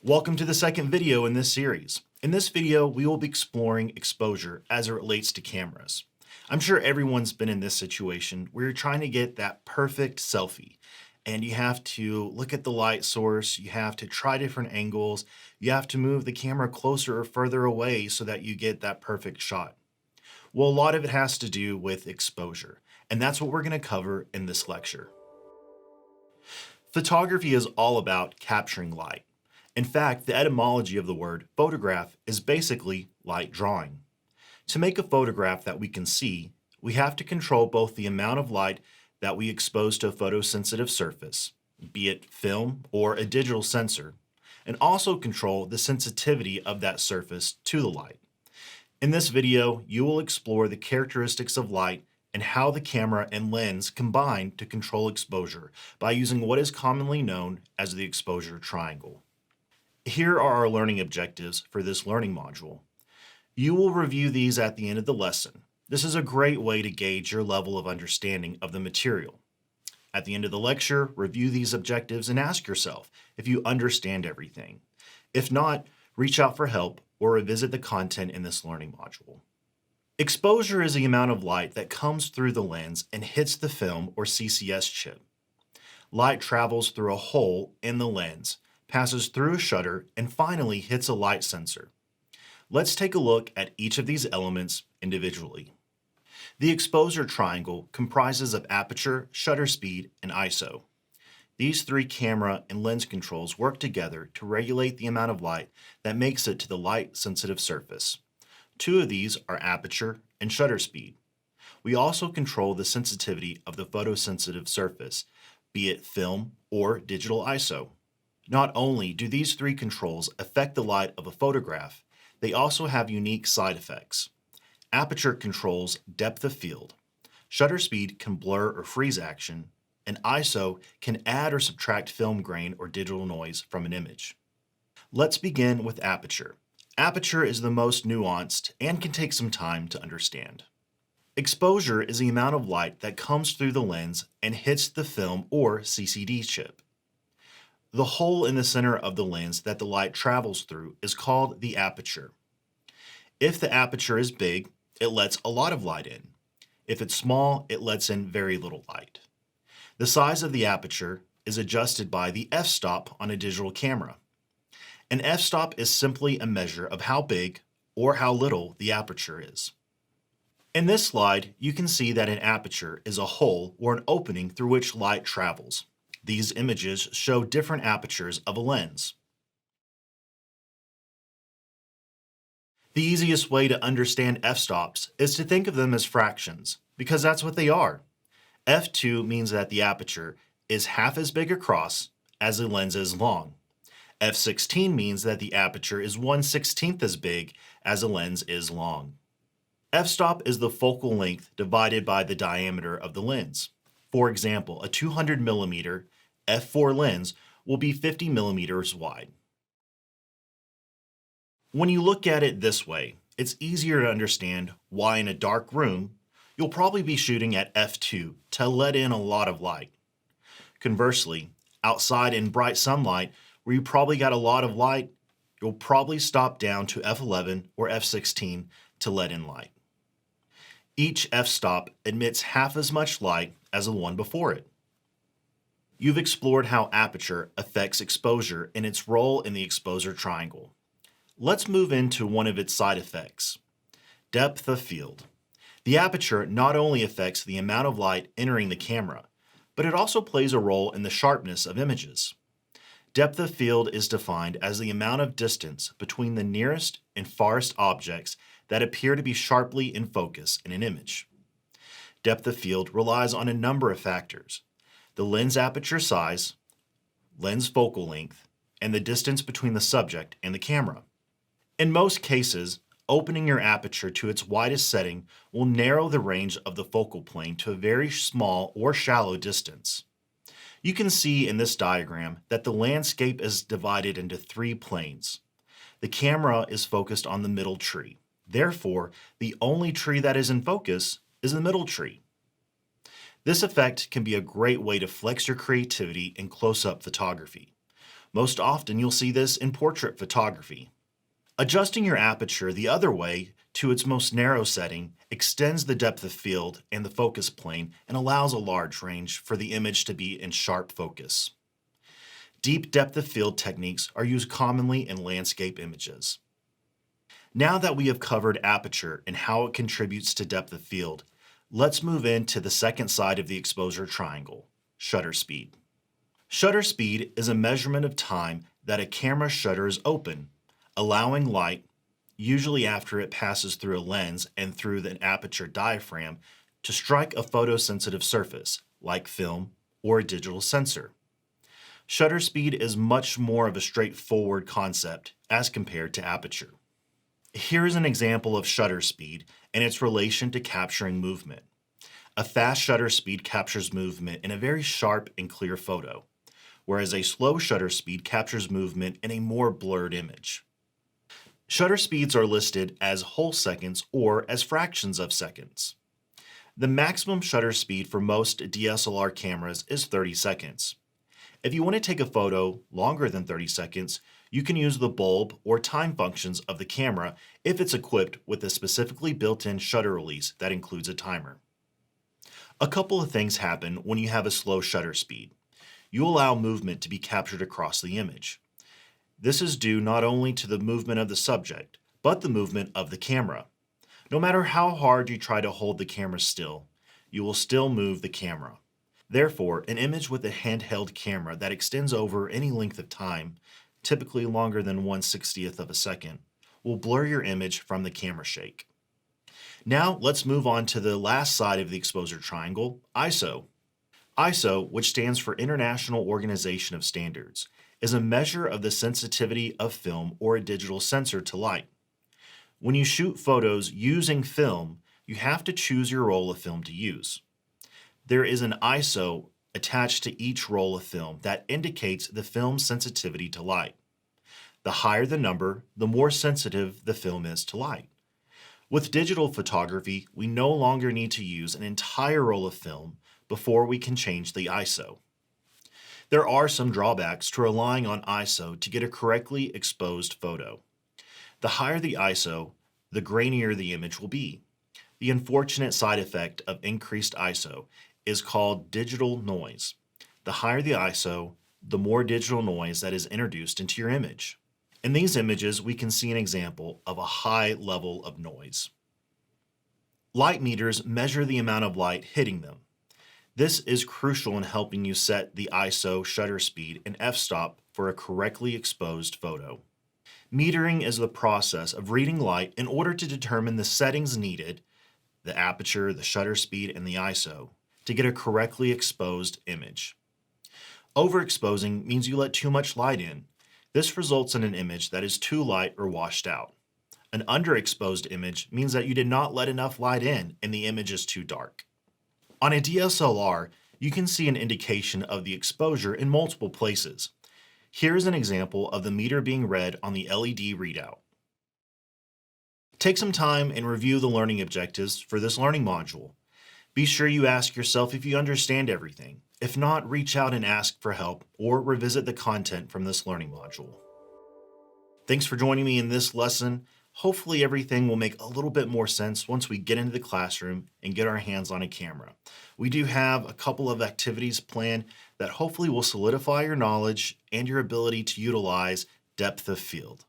Welcome to the second video in this series. In this video, we will be exploring exposure as it relates to cameras. I'm sure everyone's been in this situation where you're trying to get that perfect selfie and you have to look at the light source, you have to try different angles, you have to move the camera closer or further away so that you get that perfect shot. Well, a lot of it has to do with exposure, and that's what we're going to cover in this lecture. Photography is all about capturing light. In fact, the etymology of the word photograph is basically light drawing. To make a photograph that we can see, we have to control both the amount of light that we expose to a photosensitive surface, be it film or a digital sensor, and also control the sensitivity of that surface to the light. In this video, you will explore the characteristics of light and how the camera and lens combine to control exposure by using what is commonly known as the exposure triangle. Here are our learning objectives for this learning module. You will review these at the end of the lesson. This is a great way to gauge your level of understanding of the material. At the end of the lecture, review these objectives and ask yourself if you understand everything. If not, reach out for help or revisit the content in this learning module. Exposure is the amount of light that comes through the lens and hits the film or CCS chip. Light travels through a hole in the lens, passes through a shutter, and finally hits a light sensor. Let's take a look at each of these elements individually. The exposure triangle comprises of aperture, shutter speed, and ISO. These three camera and lens controls work together to regulate the amount of light that makes it to the light-sensitive surface. Two of these are aperture and shutter speed. We also control the sensitivity of the photosensitive surface, be it film or digital ISO. Not only do these three controls affect the light of a photograph, they also have unique side effects. Aperture controls depth of field. Shutter speed can blur or freeze action, and ISO can add or subtract film grain or digital noise from an image. Let's begin with aperture. Aperture is the most nuanced and can take some time to understand. Exposure is the amount of light that comes through the lens and hits the film or CCD chip. The hole in the center of the lens that the light travels through is called the aperture. If the aperture is big, it lets a lot of light in. If it's small, it lets in very little light. The size of the aperture is adjusted by the f-stop on a digital camera. An f-stop is simply a measure of how big or how little the aperture is. In this slide, you can see that an aperture is a hole or an opening through which light travels. These images show different apertures of a lens. The easiest way to understand f-stops is to think of them as fractions, because that's what they are. f2 means that the aperture is half as big across as the lens is long. f16 means that the aperture is 1/16 as big as the lens is long. F-stop is the focal length divided by the diameter of the lens. For example, a 200 mm f4 lens will be 50 mm wide. When you look at it this way, it's easier to understand why in a dark room, you'll probably be shooting at f2 to let in a lot of light. Conversely, outside in bright sunlight, where you probably got a lot of light, you'll probably stop down to f11 or f16 to let in light. Each f-stop emits half as much light as the one before it. You've explored how aperture affects exposure and its role in the exposure triangle. Let's move into one of its side effects, depth of field. The aperture not only affects the amount of light entering the camera, but it also plays a role in the sharpness of images. Depth of field is defined as the amount of distance between the nearest and farthest objects that appear to be sharply in focus in an image. Depth of field relies on a number of factors: the lens aperture size, lens focal length, and the distance between the subject and the camera. In most cases, opening your aperture to its widest setting will narrow the range of the focal plane to a very small or shallow distance. You can see in this diagram that the landscape is divided into three planes. The camera is focused on the middle tree. Therefore, the only tree that is in focus is the middle tree. This effect can be a great way to flex your creativity in close-up photography. Most often you'll see this in portrait photography. Adjusting your aperture the other way to its most narrow setting extends the depth of field and the focus plane and allows a large range for the image to be in sharp focus. Deep depth of field techniques are used commonly in landscape images. Now that we have covered aperture and how it contributes to depth of field, let's move into the second side of the exposure triangle, shutter speed. Shutter speed is a measurement of time that a camera shutter is open, allowing light, usually after it passes through a lens and through the aperture diaphragm, to strike a photosensitive surface, like film or a digital sensor. Shutter speed is much more of a straightforward concept as compared to aperture. Here is an example of shutter speed and its relation to capturing movement. A fast shutter speed captures movement in a very sharp and clear photo, whereas a slow shutter speed captures movement in a more blurred image. Shutter speeds are listed as whole seconds or as fractions of seconds. The maximum shutter speed for most DSLR cameras is 30 seconds. If you want to take a photo longer than 30 seconds, you can use the bulb or time functions of the camera if it's equipped with a specifically built-in shutter release that includes a timer. A couple of things happen when you have a slow shutter speed. You allow movement to be captured across the image. This is due not only to the movement of the subject, but the movement of the camera. No matter how hard you try to hold the camera still, you will still move the camera. Therefore, an image with a handheld camera that extends over any length of time, typically longer than 1/60th of a second, will blur your image from the camera shake. Now let's move on to the last side of the exposure triangle, ISO. ISO, which stands for International Organization of Standards, is a measure of the sensitivity of film or a digital sensor to light. When you shoot photos using film, you have to choose your roll of film to use. There is an ISO attached to each roll of film that indicates the film's sensitivity to light. The higher the number, the more sensitive the film is to light. With digital photography, we no longer need to use an entire roll of film before we can change the ISO. There are some drawbacks to relying on ISO to get a correctly exposed photo. The higher the ISO, the grainier the image will be. The unfortunate side effect of increased ISO is called digital noise. The higher the ISO, the more digital noise that is introduced into your image. In these images, we can see an example of a high level of noise. Light meters measure the amount of light hitting them. This is crucial in helping you set the ISO, shutter speed, and f-stop for a correctly exposed photo. Metering is the process of reading light in order to determine the settings needed, the aperture, the shutter speed, and the ISO, to get a correctly exposed image. Overexposing means you let too much light in. This results in an image that is too light or washed out. An underexposed image means that you did not let enough light in and the image is too dark. On a DSLR, you can see an indication of the exposure in multiple places. Here is an example of the meter being read on the LED readout. Take some time and review the learning objectives for this learning module. Be sure you ask yourself if you understand everything. If not, reach out and ask for help or revisit the content from this learning module. Thanks for joining me in this lesson. Hopefully everything will make a little bit more sense once we get into the classroom and get our hands on a camera. We do have a couple of activities planned that hopefully will solidify your knowledge and your ability to utilize depth of field.